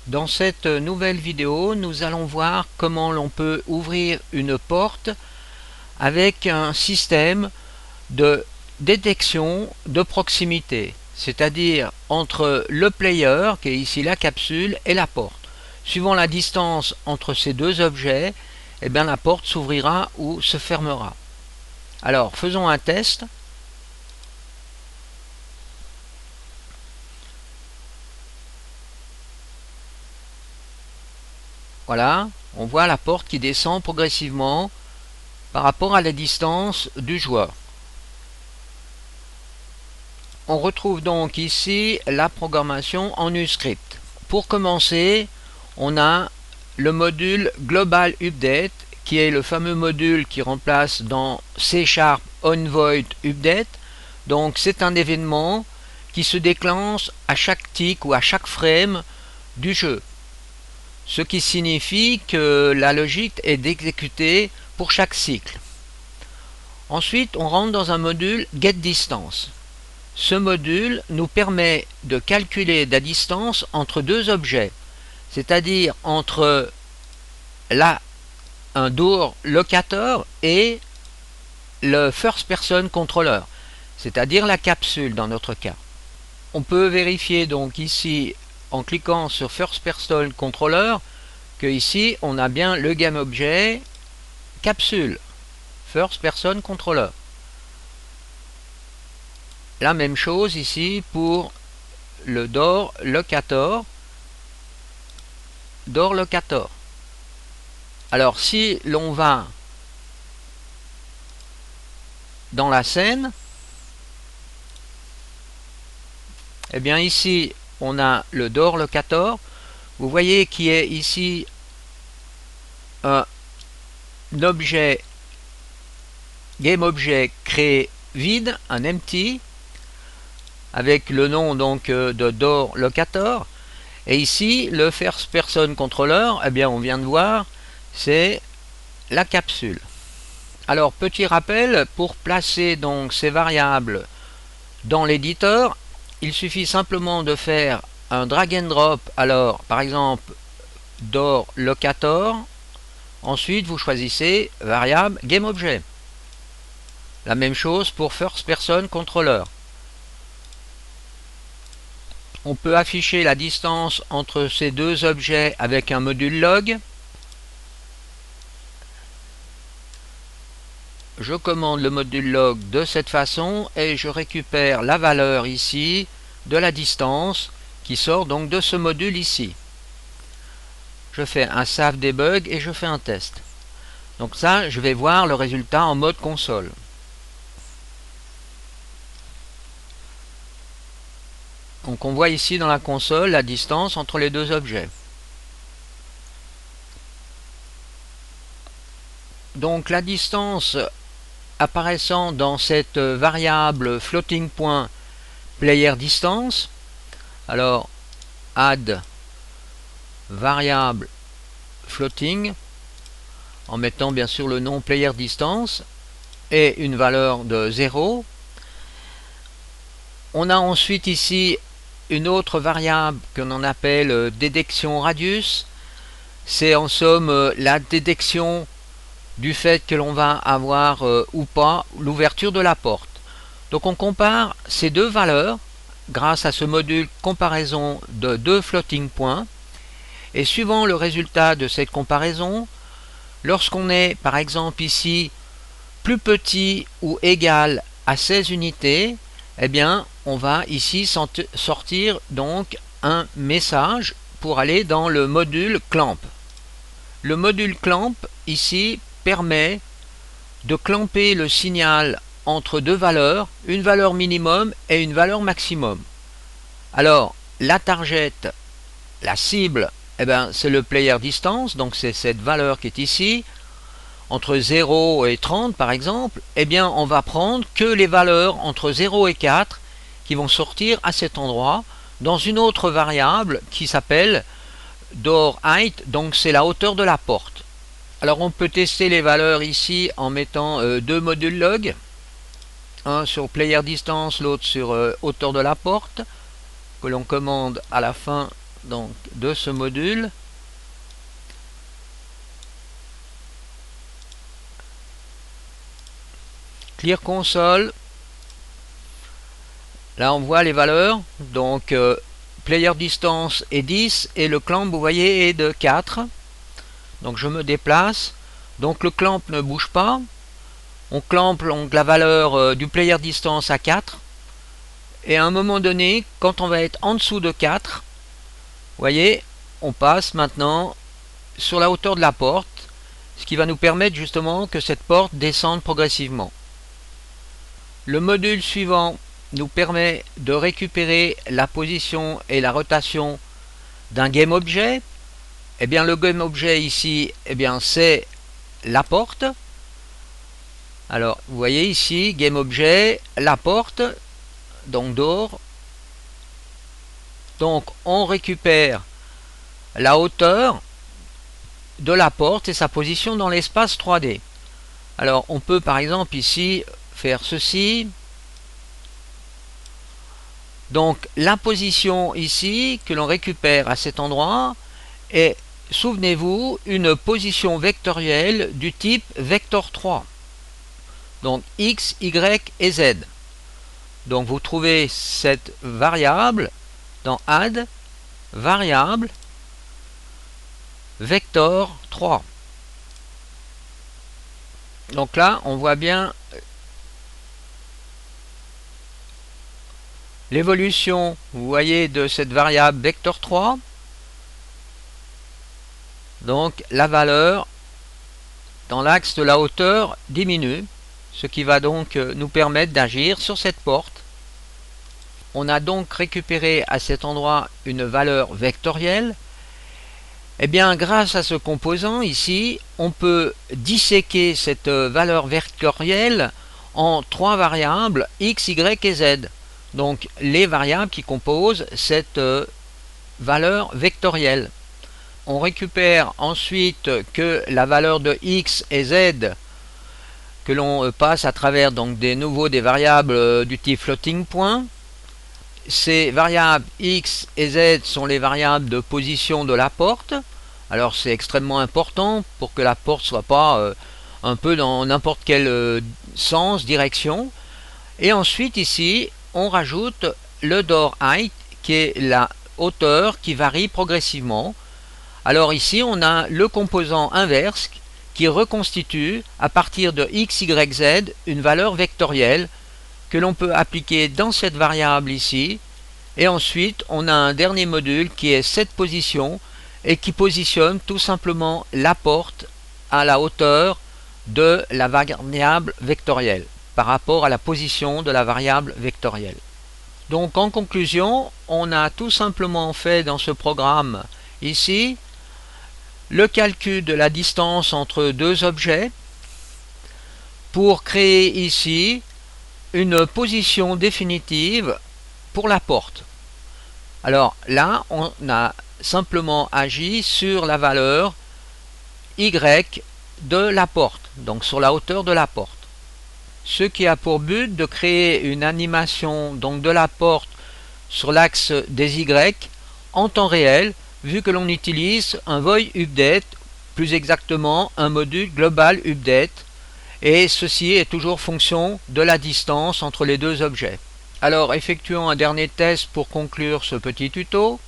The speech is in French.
Dans cette nouvelle vidéo, nous allons voir comment l'on peut ouvrir une porte avec un système de détection de proximité, c'est-à-dire entre le player, qui est ici la capsule, et la porte. Suivant la distance entre ces deux objets, eh bien, la porte s'ouvrira ou se fermera. Alors, faisons un test. Voilà, on voit la porte qui descend progressivement par rapport à la distance du joueur. On retrouve donc ici la programmation en UScript. Pour commencer, on a le module Global Update, qui est le fameux module qui remplace dans C# onVoid Update. Donc c'est un événement qui se déclenche à chaque tick ou à chaque frame du jeu. Ce qui signifie que la logique est d'exécuter pour chaque cycle. Ensuite, on rentre dans un module GetDistance. Ce module nous permet de calculer la distance entre deux objets, c'est-à-dire entre un door locator et le first person controller, c'est-à-dire la capsule dans notre cas. On peut vérifier donc ici en cliquant sur first person controller que ici on a bien le GameObject capsule first person controller. La même chose ici pour le door locator. Alors si l'on va dans la scène, eh bien ici on a le door locator. Vous voyez qu'il y a ici un objet GameObject créé vide, un empty, avec le nom donc de door locator. Et ici le first person controller, eh bien on vient de voir, c'est la capsule. Alors petit rappel, pour placer donc ces variables dans l'éditeur, il suffit simplement de faire un drag and drop. Alors par exemple door locator, ensuite vous choisissez variable GameObject. La même chose pour first person controller. On peut afficher la distance entre ces deux objets avec un module log. Je commande le module log de cette façon et je récupère la valeur ici de la distance qui sort donc de ce module ici. Je fais un save debug et je fais un test. Donc ça, je vais voir le résultat en mode console. Donc on voit ici dans la console la distance entre les deux objets. Donc la distance apparaissant dans cette variable floating point player distance, alors add variable floating en mettant bien sûr le nom player distance et une valeur de 0. On a ensuite ici une autre variable que l'on appelle détection radius. C'est en somme la détection du fait que l'on va avoir ou pas l'ouverture de la porte. Donc on compare ces deux valeurs grâce à ce module comparaison de deux floating points, et suivant le résultat de cette comparaison, lorsqu'on est par exemple ici plus petit ou égal à 16 unités, eh bien on va ici sortir donc un message pour aller dans le module clamp. Le module clamp ici permet de clamper le signal entre deux valeurs, une valeur minimum et une valeur maximum. Alors la target, la cible, eh ben, c'est le player distance, donc c'est cette valeur qui est ici. Entre 0 et 30 par exemple, eh bien on va prendre que les valeurs entre 0 et 4 qui vont sortir à cet endroit dans une autre variable qui s'appelle door height, donc c'est la hauteur de la porte. Alors on peut tester les valeurs ici en mettant deux modules log, un sur player distance, l'autre sur hauteur de la porte, que l'on commande à la fin donc de ce module. Clear console. Là on voit les valeurs, donc player distance est 10 et le clamp vous voyez est de 4. Donc je me déplace, donc le clamp ne bouge pas, on clampe donc la valeur du player distance à 4 et à un moment donné quand on va être en dessous de 4, vous voyez on passe maintenant sur la hauteur de la porte, ce qui va nous permettre justement que cette porte descende progressivement. Le module suivant nous permet de récupérer la position et la rotation d'un GameObjet. Eh bien le GameObjet ici, eh bien c'est la porte. Alors vous voyez ici GameObjet, la porte, donc door. Donc on récupère la hauteur de la porte et sa position dans l'espace 3D. Alors on peut par exemple ici faire ceci. Donc la position ici que l'on récupère à cet endroit est, souvenez-vous, une position vectorielle du type vector 3. Donc x, y et z. Donc vous trouvez cette variable dans add variable vector 3. Donc là on voit bien l'évolution, vous voyez, de cette variable vector 3. Donc la valeur dans l'axe de la hauteur diminue, ce qui va donc nous permettre d'agir sur cette porte. On a donc récupéré à cet endroit une valeur vectorielle. Et bien grâce à ce composant ici, on peut disséquer cette valeur vectorielle en 3 variables x, y et z. Donc les variables qui composent cette valeur vectorielle. On récupère ensuite que la valeur de x et z que l'on passe à travers donc des variables du type floating point. Ces variables x et z sont les variables de position de la porte. Alors c'est extrêmement important pour que la porte soit pas un peu dans n'importe quel sens, direction. Et ensuite ici on rajoute le door height qui est la hauteur qui varie progressivement. Alors ici on a le composant inverse qui reconstitue à partir de x, y, z une valeur vectorielle que l'on peut appliquer dans cette variable ici. Et ensuite on a un dernier module qui est cette position et qui positionne tout simplement la porte à la hauteur de la variable vectorielle par rapport à la position de la variable vectorielle. Donc en conclusion, on a tout simplement fait dans ce programme ici le calcul de la distance entre deux objets pour créer ici une position définitive pour la porte. Alors là, on a simplement agi sur la valeur y de la porte, donc sur la hauteur de la porte. Ce qui a pour but de créer une animation donc de la porte sur l'axe des y en temps réel, vu que l'on utilise un void update, plus exactement un module global update, et ceci est toujours fonction de la distance entre les deux objets. Alors effectuons un dernier test pour conclure ce petit tuto.